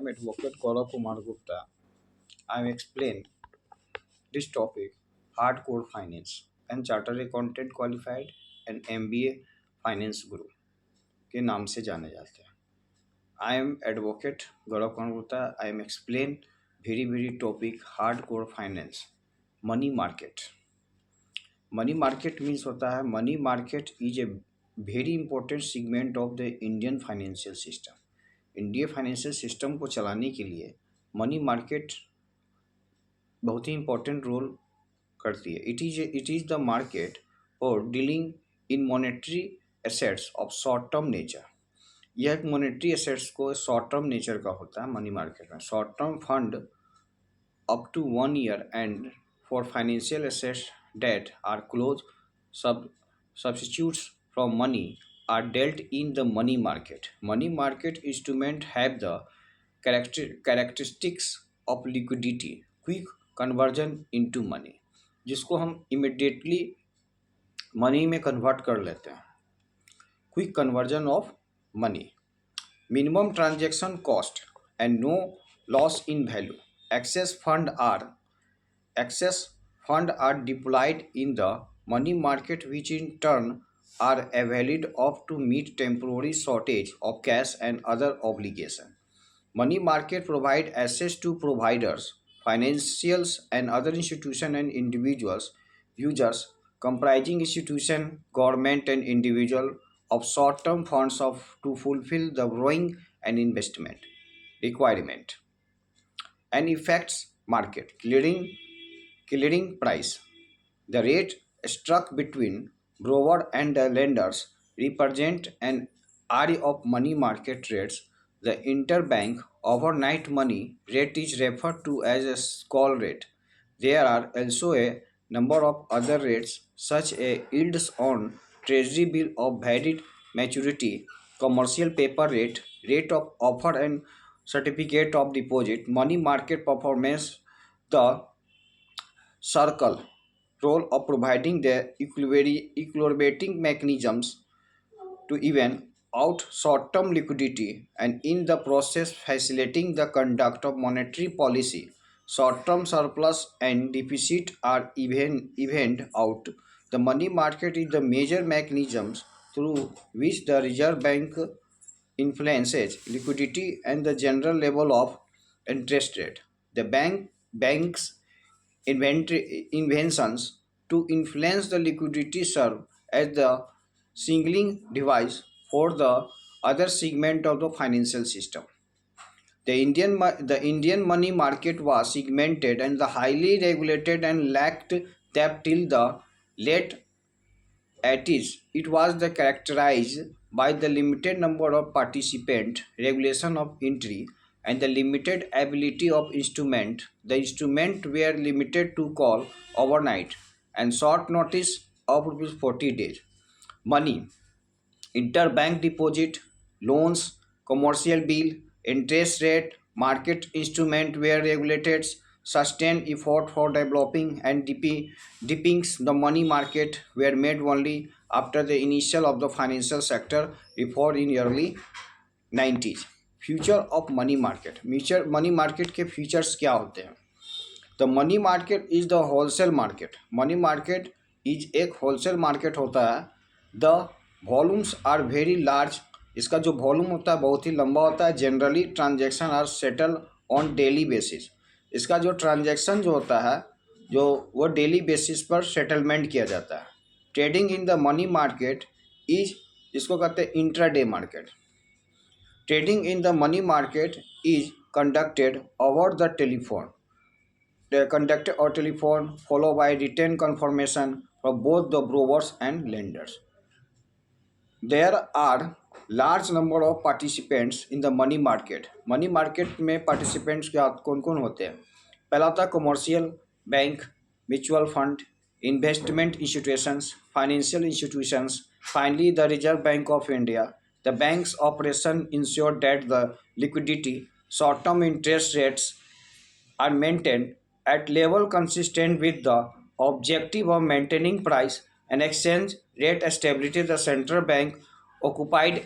am Advocate Gaurav Kumar Gupta. I am explain this topic hardcore finance and chartered accountant qualified and MBA finance guru के नाम से जाने जाते हैं. I am Advocate Gaurav Kumar Gupta. I am explain very topic hardcore finance money market. Money market means होता है money market is a very important segment of the Indian financial system. Indian financial system को चलाने के लिए money market बहुत ही important role करती है. It is the market for dealing in monetary assets of short term nature. यह एक मॉनेटरी एसेट्स को शॉर्ट टर्म नेचर का होता है मनी मार्केट में. Short term fund up to 1 year and for financial assets that are close substitutes from money are dealt in the money market. Money market instruments have the characteristics of liquidity, quick conversion into money, जिसको हम immediately money में convert कर लेते हैं. Quick conversion of money, minimum transaction cost and no loss in value. Excess fund are deployed in the money market, which in turn are availed of to meet temporary shortage of cash and other obligation. Money market provide access to providers, financials and other institution and individuals users comprising institution, government and individual of short-term funds of to fulfill the borrowing and investment requirement. And effects market clearing price. The rate struck between borrower and the lenders represent an area of money market rates. The interbank overnight money rate is referred to as a call rate. There are also a number of other rates such as yields on treasury bill of varied maturity, commercial paper rate, rate of offer and certificate of deposit. Money market performance the circle role of providing the equilibrating mechanisms to even out short-term liquidity and in the process facilitating the conduct of monetary policy. Short-term surplus and deficit are evened out. The money market is the major mechanisms through which the Reserve Bank influences liquidity and the general level of interest rate. The banks inventions to influence the liquidity serve as the signaling device for the other segment of the financial system. The Indian money market was segmented and the highly regulated and lacked depth till the late 80s. It was the characterized by the limited number of participants, regulation of entry, and the limited ability of instrument. The instrument were limited to call overnight and short notice of 40 days. Money, interbank deposit, loans, commercial bill, interest rate, market instrument were regulated, sustained effort for developing and deepening the money market were made only after the initial of the financial sector reform in early 90s. Future of money market. Future money market के features क्या होते हैं? The money market is the wholesale market. Money market is एक wholesale market होता है. The volumes are very large. इसका जो volume होता है बहुत ही लंबा होता है. Generally transaction are settle on daily basis. इसका जो ट्रांजेक्शन जो होता है जो वो डेली बेसिस पर सेटलमेंट किया जाता है. Trading in the money market is इसको कहते हैं intraday market. Trading in the money market is conducted over the telephone. They conducted over telephone followed by written confirmation from both the brokers and lenders. There are large number of participants in the money market. Money market में participants क्या कौन कौन होते हैं? पहला होता है commercial bank, mutual fund, investment institutions, financial institutions, finally the Reserve Bank of India. The bank's operation ensure that the liquidity, short-term interest rates are maintained at level consistent with the objective of maintaining price and exchange rate stability. The central bank occupied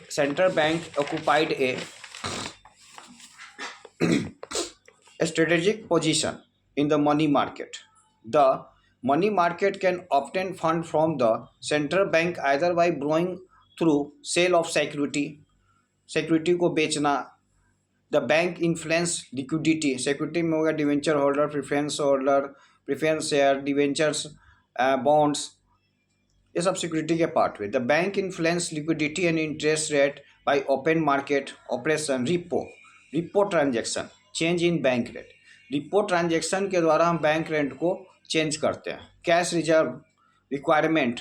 a a strategic position in the money market. The money market can obtain fund from the central bank either by borrowing through sale of security को बेचना, the bank influence liquidity, security में होगा debenture holder, preference share, debentures, bonds, ये सब security के part हुए. The bank influence liquidity and interest rate by open market operation. Repo transaction, change in bank rate. Repo transaction के द्वारा हम bank rate को चेंज करते हैं. Cash reserve requirement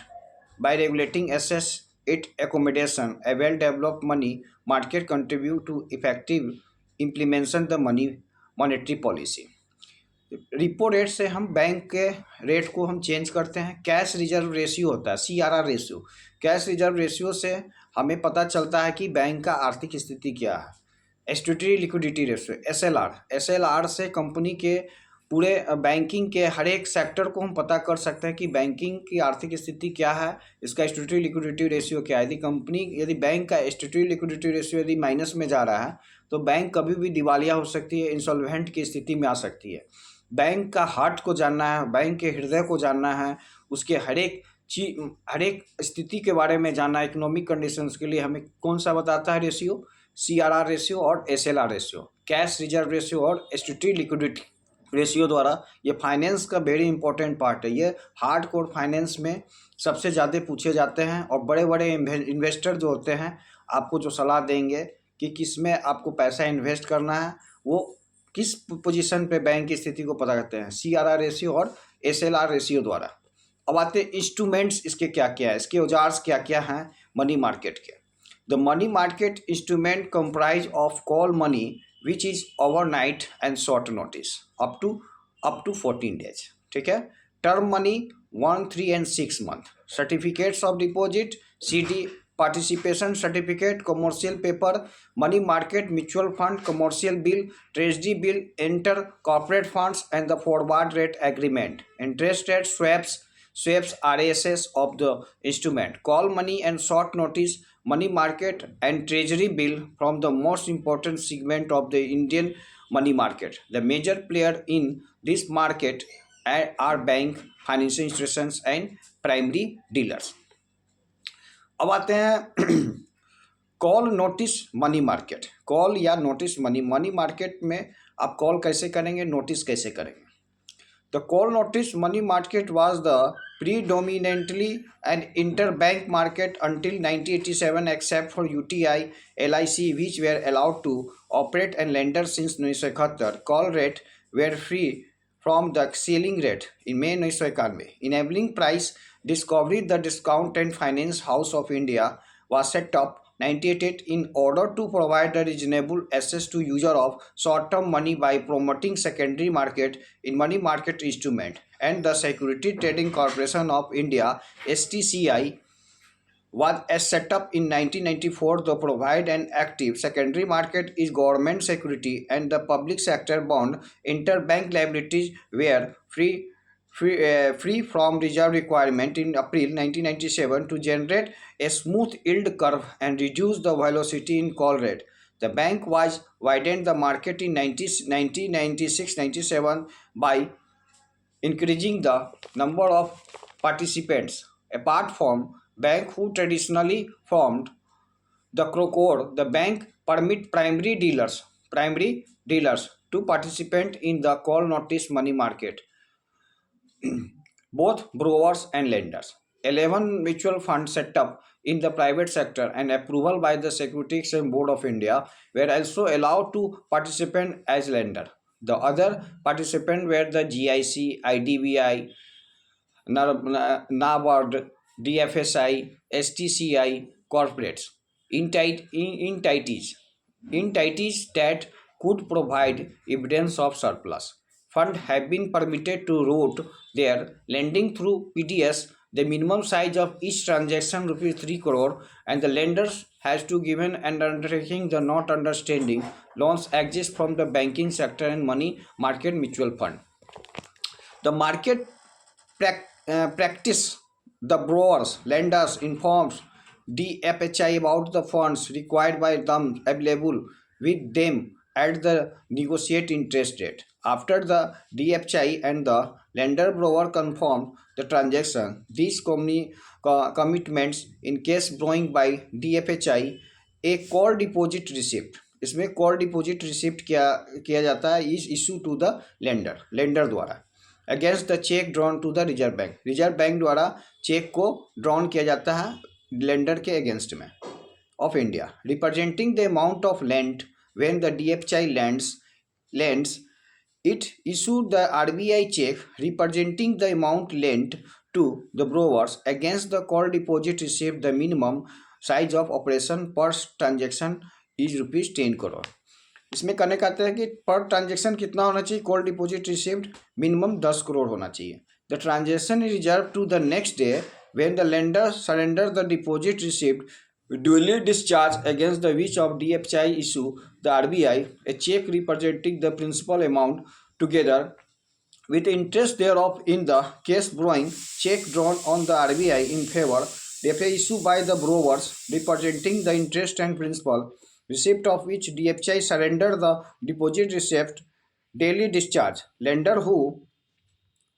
by regulating access it accommodation a well developed money market contribute to effective implementation the monetary policy. Repo rate से हम bank के rate को हम चेंज करते हैं. कैश रिजर्व रेशियो होता है, CRR ratio. Cash reserve ratio से हमें पता चलता है कि बैंक का आर्थिक स्थिति क्या है. स्टैट्यूटरी लिक्विडिटी रेशियो, SLR से कंपनी के पूरे बैंकिंग के हर एक सेक्टर को हम पता कर सकते हैं कि बैंकिंग की आर्थिक स्थिति क्या है, इसका स्टैट्यूटरी लिक्विडिटी रेशियो क्या है. यदि बैंक का स्टैट्यूटरी लिक्विडिटी रेशियो यदि माइनस में जा रहा है तो बैंक कभी भी दिवालिया हो सकती है, इंसॉल्वेंट की स्थिति में आ सकती है. बैंक का हार्ट को जानना है, बैंक के हृदय को जानना है, उसके हर एक स्थिति के बारे में जानना है. इकोनॉमिक कंडीशंस के लिए हमें कौन सा बताता है रेशियो? CRR रेशियो और SLR ratio, cash reserve ratio और स्टैट्यूटरी लिक्विडिटी रेशियो द्वारा. ये फाइनेंस का वेरी इंपॉर्टेंट पार्ट है. ये हार्ड कोर फाइनेंस में सबसे ज़्यादा पूछे जाते हैं और बड़े बड़े इन्वेस्टर जो होते हैं आपको जो सलाह देंगे कि किस में आपको पैसा इन्वेस्ट करना है, वो किस पोजीशन पे बैंक की स्थिति को पता करते हैं, CRR रेशियो और SLR रेशियो द्वारा. अब आते हैं इंस्ट्रूमेंट्स, इसके क्या क्या है, इसके औजार्स क्या क्या हैं मनी मार्केट के. The money market instrument comprise of call money which is overnight and short notice up to 14 days. ठीक है. Term money 1, 3 and 6 month. Certificates of deposit, CD, participation certificate, commercial paper, money market mutual fund, commercial bill, treasury bill, inter corporate funds and the forward rate agreement. Interest rate swaps RSS of the instrument. Call money and short notice, money market and treasury bill from the most important segment of the Indian money market. The major player in this market are bank, financial institutions and primary dealers. अब आते हैं call notice money market. Call या notice money market में आप call कैसे करेंगे, notice कैसे करेंगे. The call notice money market was the predominantly an interbank market until 1987 except for UTI, LIC which were allowed to operate and lenders since 1971. Call rate were free from the ceiling rate in May 1991. Enabling price discovery, the Discount and Finance House of India was set up 1988 in order to provide the reasonable access to user of short-term money by promoting secondary market in money market instrument. And the Security Trading Corporation of India (STCI) was set up in 1994 to provide an active secondary market is government security and the public sector bond. Interbank liabilities were free from reserve requirement in April 1997 to generate a smooth yield curve and reduce the velocity in call rate. The bank was widened the market in 1996-97 by increasing the number of participants. Apart from bank who traditionally formed the core, the bank permit primary dealers to participate in the call notice money market, both borrowers and lenders. 11 mutual funds set up in the private sector and approval by the Securities Exchange Board of India were also allowed to participate as lender. The other participants were the GIC, IDBI, NABARD, DFSI, STCI corporates, entities that could provide evidence of surplus. Funds have been permitted to route their lending through PDS. The minimum size of each transaction rupees 3 crore and the lenders has to given and undertaking the not understanding loans exist from the banking sector and money market mutual fund. The market practice, the borrowers, lenders informs the FHI about the funds required by them available with them at the negotiate interest rate. After the DFHI and the lender borrower confirm the transaction, these commitments in case borrowing by DFHI a call deposit receipt. इसमें call deposit receipt किया जाता है is issue to the lender द्वारा against the cheque drawn to the Reserve Bank द्वारा cheque को drawn किया जाता है लेंडर के अगेंस्ट में of India, representing the amount of lent when the DFHI lends it issued the RBI check representing the amount lent to the borrowers against the call deposit received. The minimum size of operation per transaction is ₹10 crore. इसमें करने का आता है कि per transaction कितना होना चाहिए call deposit received minimum 10 crore होना चाहिए the transaction is reserve to the next day when the lender surrender the deposit received duly discharged against the which of DFHI issue the RBI a check representing the principal amount together with interest thereof in the case borrowing check drawn on the RBI in favor DFHI issue by the borrowers representing the interest and principal receipt of which DFHI surrender the deposit receipt daily discharge lender who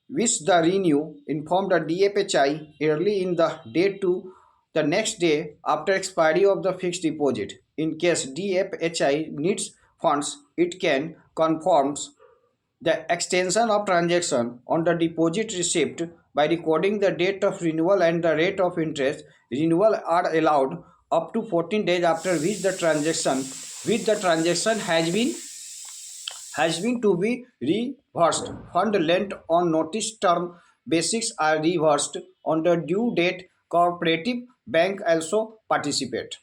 wish the renew inform the DFHI early in the day to the next day after expiry of the fixed deposit. In case DFHI needs funds, it can confirms the extension of transaction on the deposit receipt by recording the date of renewal and the rate of interest. Renewal are allowed up to 14 days after which the transaction has been to be reversed. Fund lent on notice term basics are reversed on the due date. Cooperative bank also participate.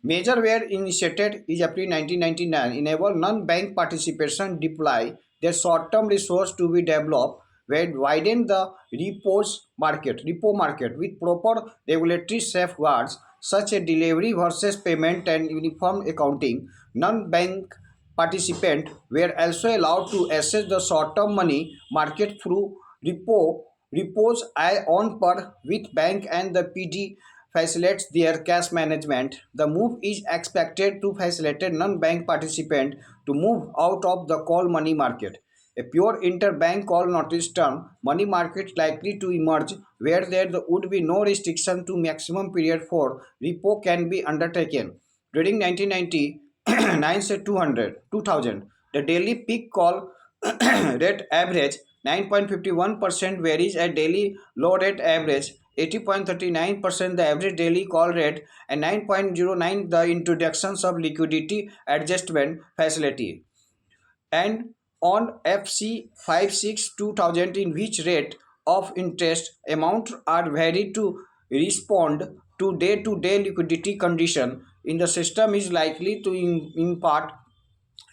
Measure were initiated is April 1999 enable non-bank participation deploy their short-term resource to be developed where widen the repo market with proper regulatory safeguards such as delivery versus payment and uniform accounting. Non-bank participants were also allowed to access the short-term money market through repos on par with bank and the PD facilitates their cash management. The move is expected to facilitate non-bank participants to move out of the call money market. A pure interbank call notice term money market likely to emerge where there would be no restriction to maximum period for repo can be undertaken. During 1999 to 2000, the daily peak call rate average 9.51% varies at daily low rate average 80.39% the average daily call rate and 9.09 the introductions of liquidity adjustment facility and on FC 56 2000 in which rate of interest amount are varied to respond to day liquidity condition in the system is likely to impart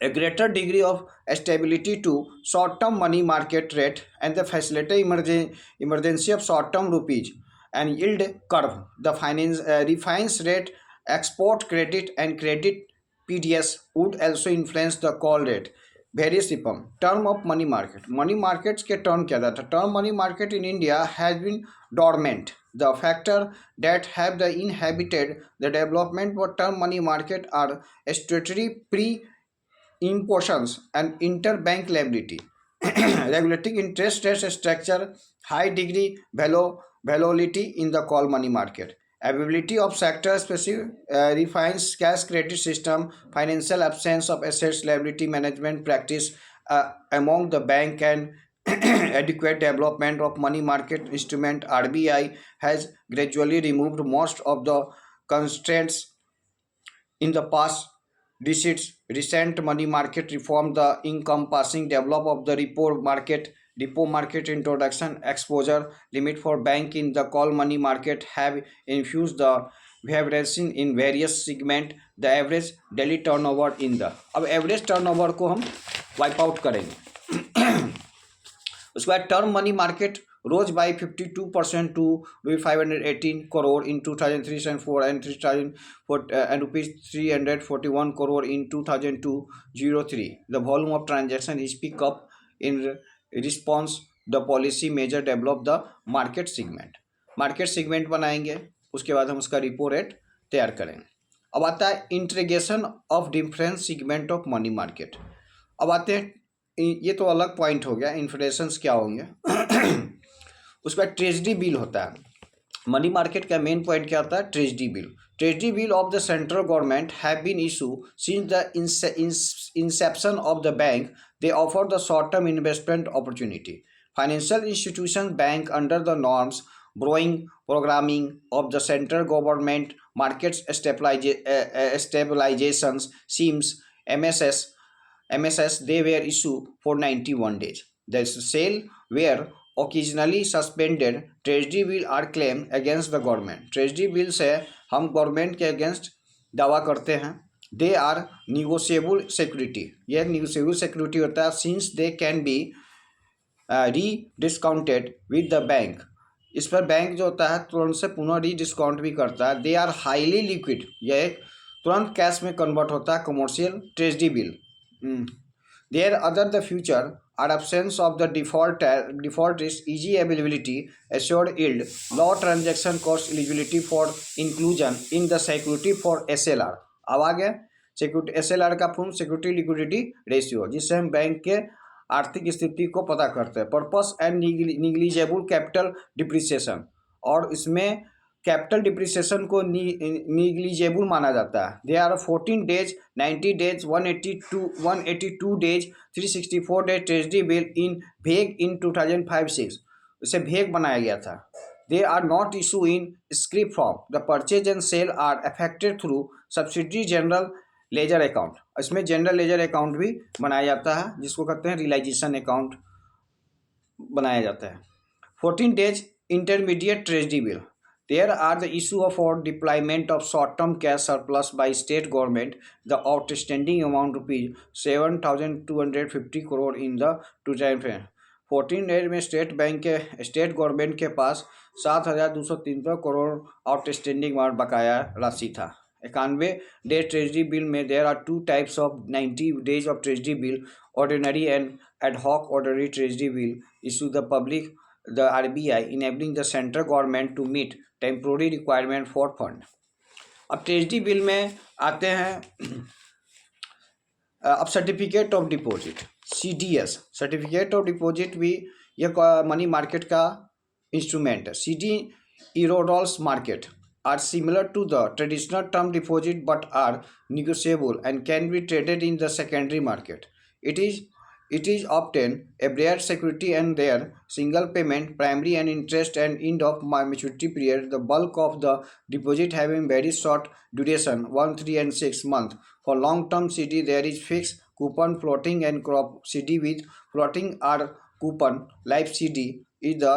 a greater degree of stability to short-term money market rate and the facilitate emergency of short-term rupees and yield curve. The refinance rate, export credit and credit PDS would also influence the call rate. Various term of money market. Money markets के term क्या था? Term money market in India has been dormant. The factor that have the inhibited the development of term money market are statutory impositions and interbank liability, regulating interest rate structure, high degree volatility in the call money market, availability of sector specific refines cash credit system, financial absence of assets liability management practice among the bank and adequate development of money market instrument. RBI has gradually removed most of the constraints in the past decades. Recent money market reform, the encompassing development of the repo market introduction, exposure limit for bank in the call money market have infused the we have seen in various segment the average daily turnover in the अब average turnover को हम wipe out करेंगे उसके बाद term money market rose by 52% to ₹518 crore in 2003-04 and 3004 and ₹341 crore in 2002-03. The volume of transaction is pick up in response the policy measure develop the market segment बनाएंगे उसके बाद हम उसका रिपो रेट तैयार करेंगे अब आता है integration of different segment of money market. अब आते हैं, ये तो अलग पॉइंट हो गया, इन्फ्लेशंस क्या होंगे। उस पर ट्रेजरी बिल होता है। मनी मार्केट का मेन पॉइंट क्या होता है? Treasury bill. Treasury bill of the central government have been issue since the inception of the bank. They offer the short term investment opportunity. Financial institution bank under the norms borrowing programming of the central government markets stabilizations seems MSS they were issued for 91 days. The sale were occasionally suspended. Treasury bill are claimed against the government. Treasury bill से हम government के against दावा करते हैं। They are negotiable security, यह negotiable security होता है। Since they can be री डिस्काउंटेड विद द बैंक, इस पर बैंक जो होता है तुरंत से पुनः री डिस्काउंट भी करता है। दे आर हाईली लिक्विड, यह एक तुरंत कैश में कन्वर्ट होता है। Commercial treasury bill. There other the future are absence of the default risk, easy availability, assured yield, low transaction cost, eligibility for inclusion in the security for SLR। अब आ गया security SLR का full security liquidity ratio, जिससे हम bank के आर्थिक स्थिति को पता करते हैं। Purpose and negligible capital depreciation, और इसमें कैपिटल डिप्रिसिएशन को निग्लिजेबल माना जाता है। They are 14 days, 90 days, 182 days, 364 days treasury bill in भेग इन 2005-6। इसे भेग बनाया गया था। They are not issue in script form. The purchase and sale are affected through subsidy general ledger account. इसमें जनरल लेजर अकाउंट भी बनाया जाता है, जिसको कहते हैं रियलाइजेशन अकाउंट बनाया जाता है। 14 days intermediate treasury bill. There are the issue of और deployment of short term cash surplus by state government. The outstanding amount ₹7,250 crore in the 2005। 14 days में स्टेट गवर्नमेंट के पास 7,203 करोड़ आउटस्टैंडिंग बकाया राशि था। 91 डे ट्रेजरी बिल में there are two types of 90 days of treasury bill, ordinary and ad hoc. Ordinary treasury bill issue the public the RBI enabling the central government to meet temporary requirement for fund. अब treasury bill में आते हैं अब certificate of deposit, CDS। Certificate of deposit भी यह money market का instrument है। CD Eurodollar market are similar to the traditional term deposit but are negotiable and can be traded in the secondary market. It is often a rare security and their single payment, primary and interest and end of maturity period. The bulk of the deposit having very short duration, 1, 3 and 6 months. For long-term CD there is fixed coupon, floating and crop CD with floating or coupon. Life CD is the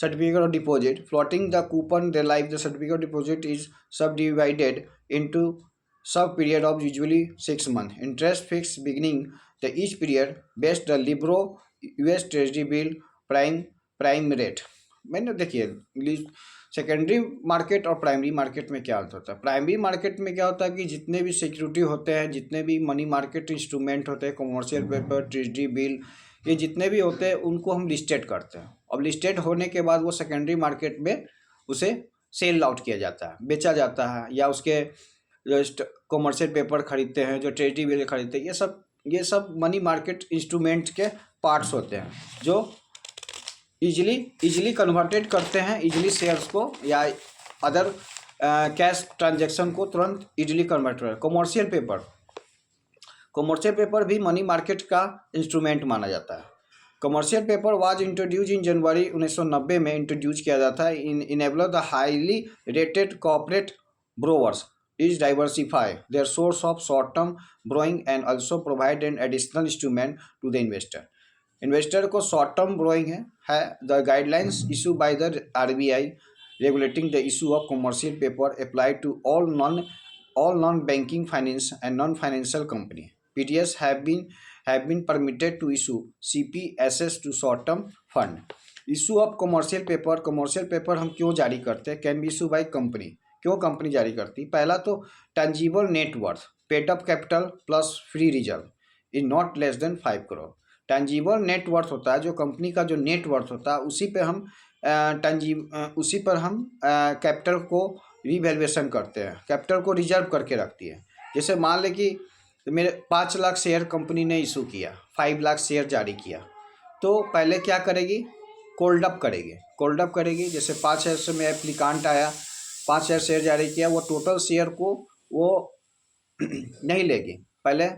certificate of deposit. Floating the coupon the life the certificate of deposit is subdivided into sub period of usually 6 months. Interest fixed beginning the each period based the Libro US Treasury bill prime rate। मैंने देखिए secondary market और primary market में क्या होता है। Primary market में क्या होता है कि जितने भी सिक्योरिटी होते हैं, जितने भी मनी मार्केट इंस्ट्रूमेंट होते हैं, कमर्शियल पेपर, ट्रेजरी बिल, ये जितने भी होते हैं उनको हम लिस्टेड करते हैं। अब लिस्टेड होने के बाद वो सेकेंडरी मार्केट में उसे सेल आउट किया जाता है, बेचा जाता है, या उसके जो कमर्शियल पेपर खरीदते हैं, जो ट्रेजरी बिल खरीदते हैं, ये सब मनी मार्केट इंस्ट्रूमेंट के पार्ट्स होते हैं जो इजीली कन्वर्टेड करते हैं, इजीली शेयर्स को या अदर कैश ट्रांजैक्शन को तुरंत इजीली कन्वर्ट करें। कमर्शियल पेपर भी मनी मार्केट का इंस्ट्रूमेंट माना जाता है। Commercial paper was introduce in January 1990 में इंट्रोड्यूस किया जाता है। Enable the highly rated corporate borrowers is diversify their source of short-term borrowing and also provide an additional instrument to the investor. Investor को short term borrowing है the guidelines issue by the RBI regulating the issue of commercial paper applied to all non-banking finance and non-financial company. PTS have been permitted to issue CPSS to short-term fund. Issue of commercial paper हम क्यों जारी करते हैं? Can be issue by company. क्यों company जारी करती? पहला तो tangible net worth, paid up capital plus free reserve is not less than 5 crore. Tangible net worth होता है जो कंपनी का जो नेटवर्थ होता है, उसी पर हम कैपिटल को रिवैल्यूएशन करते हैं, कैपिटल को रिजर्व करके रखती है। जैसे मान लें कि मेरे 5 लाख शेयर कंपनी ने इशू किया, 5 लाख शेयर जारी किया, तो पहले क्या करेगी, कोल्ड अप करेगी। कोल्ड अप करेगी, जैसे 5 शेयर से में एप्लीकांट आया, 5 शेयर शेयर जारी किया, वो टोटल शेयर को वो नहीं लेगी, पहले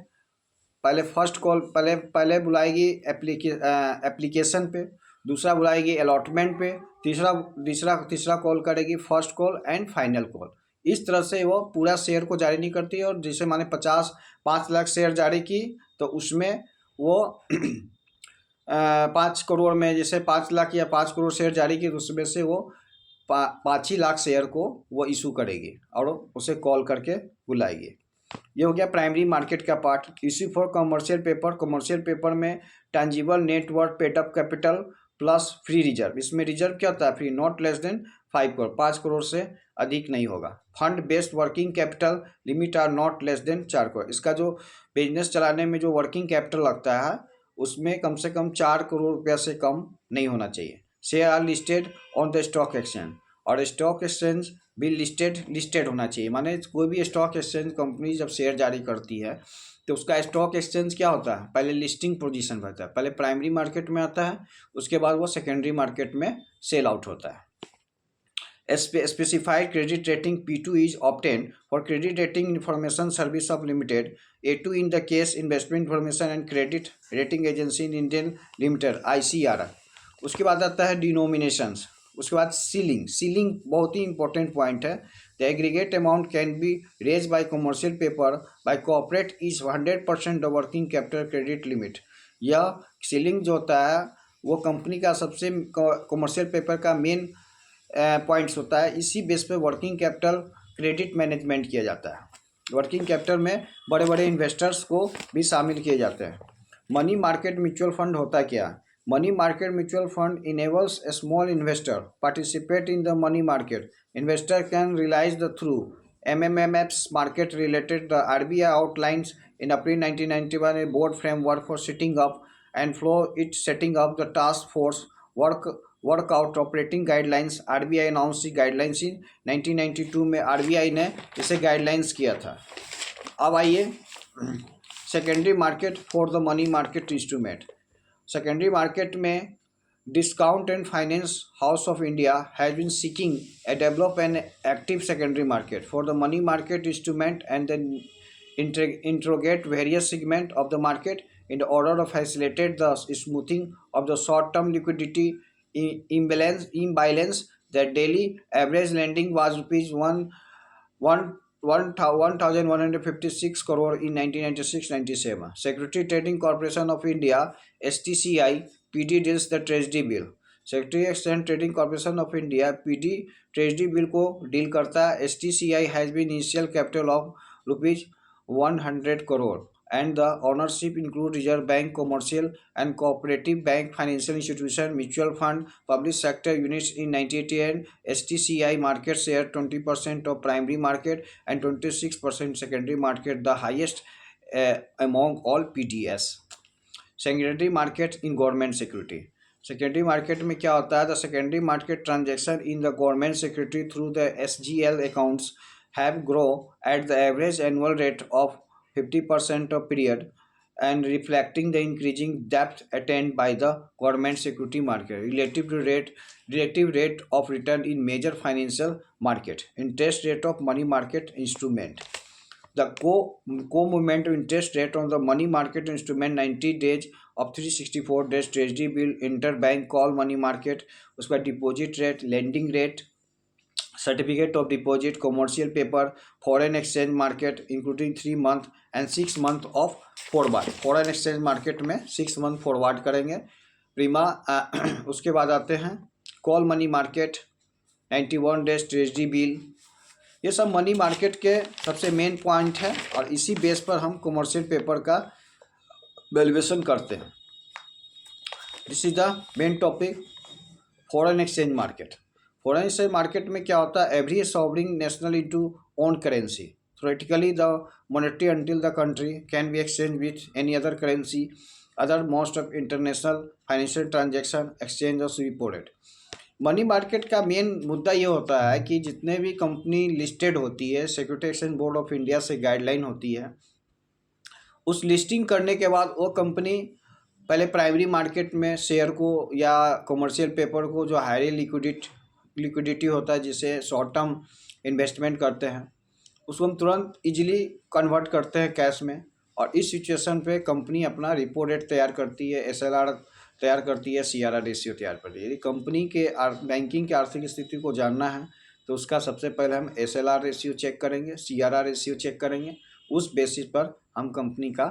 पहले फर्स्ट कॉल पहले बुलाएगी एप्लीकेशन पे, दूसरा बुलाएगी अलॉटमेंट पे, तीसरा तीसरा तीसरा कॉल करेगी first call and final call. इस तरह से वो पूरा शेयर को जारी नहीं करती है। और जैसे माने 5 लाख शेयर जारी की, तो उसमें वो 5 करोड़ में, जैसे 5 लाख या 5 करोड़ शेयर जारी की, तो उसमें से वो 5 ही लाख शेयर को वो इशू करेगी और उसे कॉल करके बुलाएगी। ये हो गया प्राइमरी मार्केट का part. Issue for commercial paper, commercial paper में tangible net worth paid up capital plus free reserve. इसमें रिजर्व क्या होता है, free, not less than 5 crore, 5 crore से अधिक नहीं होगा। Fund based working capital limit are not less than 4 crore. इसका जो बिजनेस चलाने में जो वर्किंग कैपिटल लगता है, उसमें कम से कम 4 करोड़ रुपया से कम नहीं होना चाहिए। Share are listed on the stock exchange, और स्टॉक एक्सचेंज भी लिस्टेड होना चाहिए। माने कोई भी स्टॉक एक्सचेंज कंपनी जब शेयर जारी करती है, तो उसका स्टॉक एक्सचेंज क्या होता है, पहले लिस्टिंग पोजीशन रहता है, पहले प्राइमरी मार्केट में आता है, उसके बाद वो सेकेंडरी मार्केट में सेल आउट होता है। Specified credit rating P2 is obtained for credit rating information service of limited, A2 in the case investment information and credit rating agency in Indian limited ICR। उसके बाद आता है denominations, उसके बाद ceiling. Ceiling बहुत ही इंपॉर्टेंट पॉइंट है। The aggregate amount can be raise by commercial paper by corporate is 100% the working capital credit limit. यह सीलिंग जो होता है वो कंपनी का सबसे कमर्शियल पेपर का मेन पॉइंट्स होता है। इसी बेस पे वर्किंग कैपिटल क्रेडिट मैनेजमेंट किया जाता है। वर्किंग कैपिटल में बड़े बड़े इन्वेस्टर्स को भी शामिल किए जाते हैं। मनी मार्केट म्यूचुअल फंड होता क्या है? Money market mutual fund enables a small investor participate in the money market. Investor can realise the through MMMFs market related. The RBI outlines in April 1991 a board framework for setting up and flow it setting up the task force workout operating guidelines. RBI announce guidelines इन 1992 में RBI ने इसे guidelines किया था। अब आइए secondary market for the money market instrument. Secondary market में Discount and Finance House of India has been seeking a develop an active secondary market for the money market instrument and then interrogate various segments of the market in order to facilitate the smoothing of the short-term liquidity imbalance. The daily average lending was rupees 1,156 crore in 1996-97. Security Trading Corporation of India (STCI) PD deals the Treasury bill. Security Exchange Trading Corporation of India PD Treasury bill को deal करता है। STCI has been initial capital of rupees 100 crore and the ownership include Reserve Bank, commercial and cooperative bank, financial institution, mutual fund, public sector units in 1988. STCI market share 20% of primary market and 26% secondary market, the highest among all PDS. Secondary market in government security. Secondary market में क्या होता है? The secondary market transaction in the government security through the SGL accounts have grown at the average annual rate of 50% of period and reflecting the increasing depth attained by the government security market relative rate of return in major financial market. Interest rate of money market instrument. The co-movement interest rate on the money market instrument 90 days of 364 days treasury bill, interbank call money market, उसका deposit rate, lending rate, certificate of deposit, commercial paper, foreign exchange market including 3 month and 6 month of forward. foreign exchange market में 6 month forward करेंगे प्रीमा। उसके बाद आते हैं call money market 91 days treasury bill. ये सब money market के सबसे मेन पॉइंट है और इसी बेस पर हम कमर्शियल पेपर का वैल्यूएशन करते हैं। This is the main topic foreign exchange market. Foreign exchange market में क्या होता है? Every sovereign national into own currency, theoretically the monetary until the country can be exchanged with any other currency. Other most of international financial transaction exchange of repo rate. Money market का main मुद्दा ये होता है कि जितने भी company listed होती है, सिक्योरिटाइजेशन बोर्ड ऑफ इंडिया से गाइडलाइन होती है, उस लिस्टिंग करने के बाद वो कंपनी पहले प्राइमरी मार्केट में शेयर को या कमर्शियल पेपर को, जो हाईली लिक्विडिटी होता है, जिसे शॉर्ट टर्म इन्वेस्टमेंट करते हैं, उसको हम तुरंत इजीली कन्वर्ट करते हैं कैश में। और इस सिचुएशन पे कंपनी अपना रिपो रेट तैयार करती है, SLR तैयार करती है, CRR रेशियो तैयार करती है। यदि कंपनी के बैंकिंग की आर्थिक स्थिति को जानना है तो उसका सबसे पहले हम SLR रेशियो चेक करेंगे, CRR रेशियो चेक करेंगे। उस बेसिस पर हम कंपनी का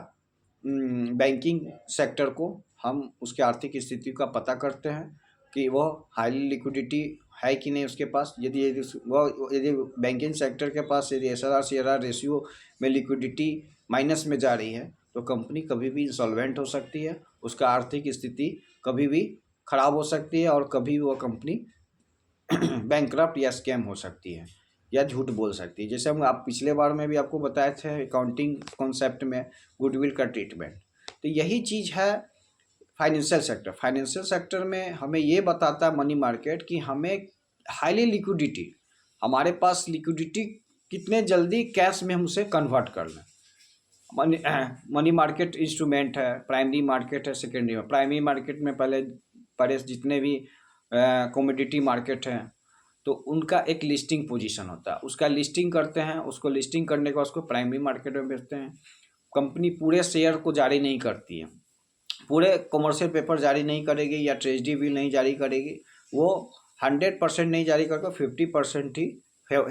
बैंकिंग सेक्टर को हम उसके आर्थिक स्थिति का पता करते हैं कि वह हाईली लिक्विडिटी है कि नहीं उसके पास। यदि बैंकिंग सेक्टर के पास यदि SLR CRR रेशियो में लिक्विडिटी माइनस में जा रही है तो कंपनी कभी भी इंसॉल्वेंट हो सकती है, उसका आर्थिक स्थिति कभी भी खराब हो सकती है और कभी वह कंपनी बैंकरप्ट या स्कैम हो सकती है या झूठ बोल सकती है। जैसे हम आप पिछले बार में भी आपको बताए थे अकाउंटिंग कॉन्सेप्ट में गुडविल का ट्रीटमेंट, तो यही चीज़ है फाइनेंशियल सेक्टर। फाइनेंशियल सेक्टर में हमें ये बताता है मनी मार्केट कि हमें हाईली लिक्विडिटी, हमारे पास लिक्विडिटी कितने जल्दी कैश में हम उसे कन्वर्ट कर लें। मनी मार्केट इंस्ट्रूमेंट है, प्राइमरी मार्केट है, सेकेंडरी में। प्राइमरी मार्केट में पहले जितने भी कमोडिटी मार्केट हैं तो उनका एक लिस्टिंग पोजीशन होता है, उसका लिस्टिंग करते हैं, उसको लिस्टिंग करने के बाद उसको प्राइमरी मार्केट में बेचते हैं। कंपनी पूरे शेयर को जारी नहीं करती है, पूरे कमर्शियल पेपर जारी नहीं करेगी या ट्रेजरी बिल नहीं जारी करेगी, वो 100% नहीं जारी करके 50% ही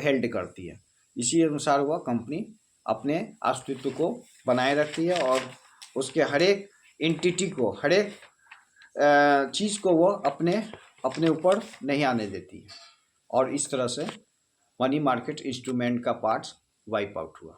हेल्ड करती है। इसी अनुसार वह कंपनी अपने अस्तित्व को बनाए रखती है और उसके हर एक एंटिटी को, हर एक चीज़ को वह अपने ऊपर नहीं आने देती है। और इस तरह से मनी मार्केट इंस्ट्रूमेंट का पार्ट्स वाइप आउट हुआ।